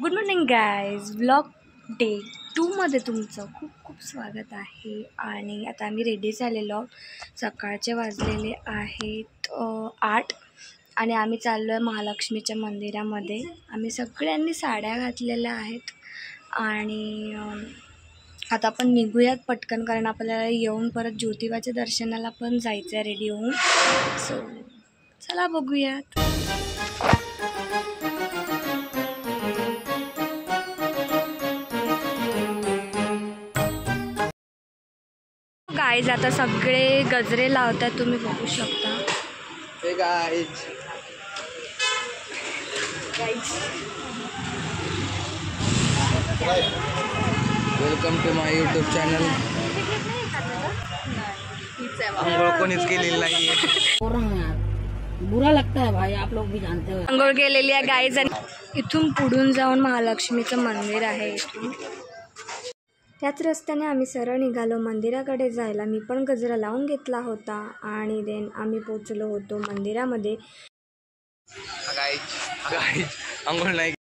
Good morning guys, vlog day 2 मध्ये तुमचं खूप खूप स्वागत आहे. आणि आता आम्ही रेडी झालेलो, सकाळचे वाजलेले आहेत 8 आणि आम्ही चाललो आहे महालक्ष्मीच्या मंदिरामध्ये. आम्ही सगळ्यांनी साड्या घातलेल्या आहेत आणि आता आपण निघूयात पटकन, कारण आपल्याला येऊन परत ज्योतिबाच्या दर्शनाला पण जायचं आहे रेडी होऊन. सो चला बघूयात. गाईज आता सगळे गजरे लावतात, तुम्ही बघू शकता. Hey guys welcome to my YouTube channel. अंघोळ कोणीच केलेली नाहीये. बुरा लगता है भाई, आप लोग भी जानते हो. अंघोळ केलेली आहे गाईज. आणि इथून पुढून जाऊन महालक्ष्मीचं मंदिर आहे. इथून त्याच रस्त्याने आम्ही सरळ निघालो मंदिराकडे जायला. मी पण गजरा लावून घेतला होता आणि देन आम्ही पोचलो होतो मंदिरामध्ये. अंघोळ नाही.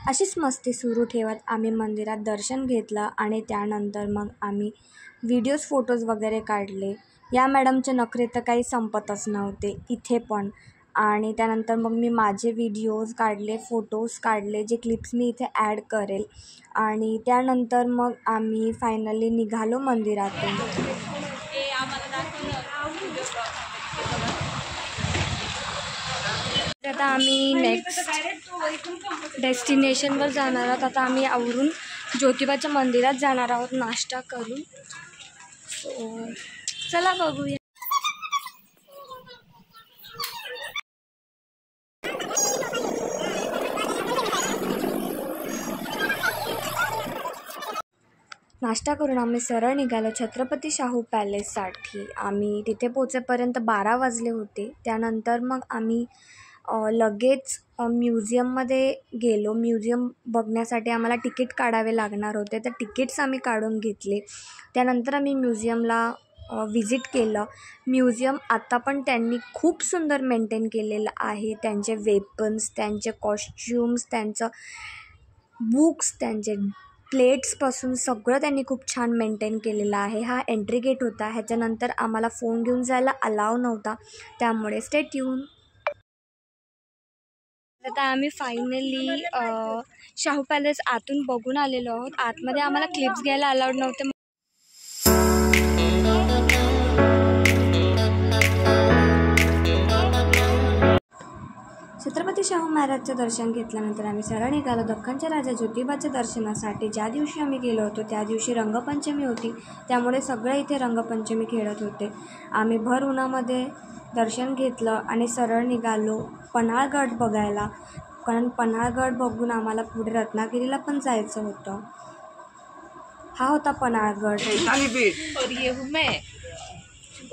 अशीच मस्ती सुरू ठेवत आम्ही मंदिरात दर्शन घेतलं आणि त्यानंतर मग आम्ही व्हिडिओज फोटोज वगैरे काढले. या मॅडमचे नखरे तर काही संपतच नव्हते इथे पण. आणि त्यानंतर मग मी माझे व्हिडिओज काढले, फोटोज काढले, जे क्लिप्स मी इथे ॲड करेल. आणि त्यानंतर मग आम्ही फायनली निघालो मंदिरातून. आता आम्ही नेक्स्ट डेस्टिनेशनवर जाणार आहोत. आता आम्ही आवरून ज्योतिबाच्या मंदिरात जाणार आहोत नाश्ता करून. सो चला बघूया. नाश्ता करून आम्ही सरळ निघालो छत्रपती शाहू पॅलेससाठी. आम्ही तिथे पोचेपर्यंत 12 वाजले होते. त्यानंतर मग आम्ही लगेच म्युझियममध्ये गेलो. म्युझियम बघण्यासाठी आम्हाला तिकीट काढावे लागणार होते, तर तिकीट्स आम्ही काढून घेतले. त्यानंतर आम्ही म्युझियमला व्हिजिट केलं. म्युझियम आता पण त्यांनी खूप सुंदर मेंटेन केलेलं आहे. त्यांचे वेपन्स, त्यांचे कॉस्च्युम्स, त्यांचं बुक्स, त्यांचे प्लेट्सपासून सगळं त्यांनी खूप छान मेंटेन केलेलं आहे. हा एंट्री गेट होता. ह्याच्यानंतर आम्हाला फोन घेऊन जायला अलाव नव्हता, त्यामुळे स्टे ट्यून. आता आम्ही फायनली शाहू पॅलेस आतून बघून आलेलो आहोत. आतमध्ये आम्हाला क्लिप्स घ्यायला अलाउड नव्हते. छत्रपती शाहू महाराजचं दर्शन घेतल्यानंतर आम्ही सरळ निघालो दख्खनच्या राजा ज्योतिबाच्या दर्शनासाठी. ज्या दिवशी आम्ही गेलो होतो त्या दिवशी रंगपंचमी होती, त्यामुळे सगळे इथे रंगपंचमी खेळत होते. आम्ही भर उन्हामध्ये दर्शन घेतलं आणि सरळ निघालो पन्हाळगड बघायला, कारण पन्हाळगड बघून आम्हाला पुढे रत्नागिरीला पण जायचं होतं. हा होता पन्हाळगड.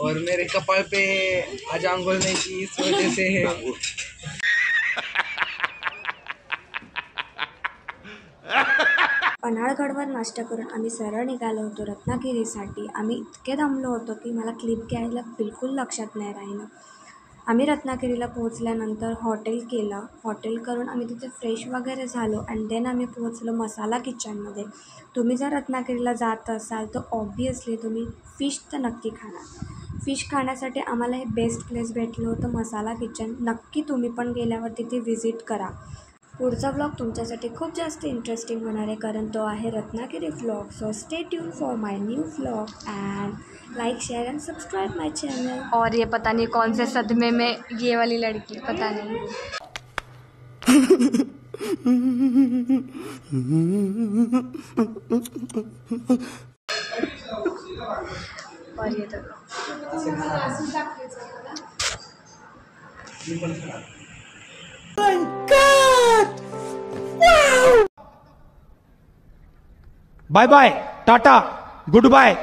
और मेरे कपाल पे आज अंघोळ नहीं की इस वजह से है. पन्हाळगडवर नाश्ता करून आम्ही सरळ निघालो होतो रत्नागिरीसाठी. आम्ही इतके दमलो होतो की मला क्लिप घ्यायला बिलकुल लक्षात नाही राहिलं. आम्ही रत्नागिरीला पोहोचल्यानंतर हॉटेल केलं. हॉटेल करून आम्ही तिथे फ्रेश वगैरे झालो आणि देन आम्ही पोहोचलो मसाला किचनमध्ये. तुम्ही जर रत्नागिरीला जात असाल तर ऑब्वियसली तुम्ही फिश तर नक्की खाणार. फिश खाण्यासाठी आम्हाला हे बेस्ट प्लेस भेटलं होतं, मसाला किचन. नक्की तुम्ही पण गेल्यावर तिथे व्हिजिट करा. पुढचा व्लॉग तुमच्यासाठी खूप जास्त इंटरेस्टिंग होणार आहे, कारण तो आहे Ratnagiri vlog. So stay tune for my new vlog end like, share end subscribe my channel. और ये पता नहीं कौन से सदमे में ये वाली लड़की, पता नहीं. और ये तो bye bye, tata, good bye.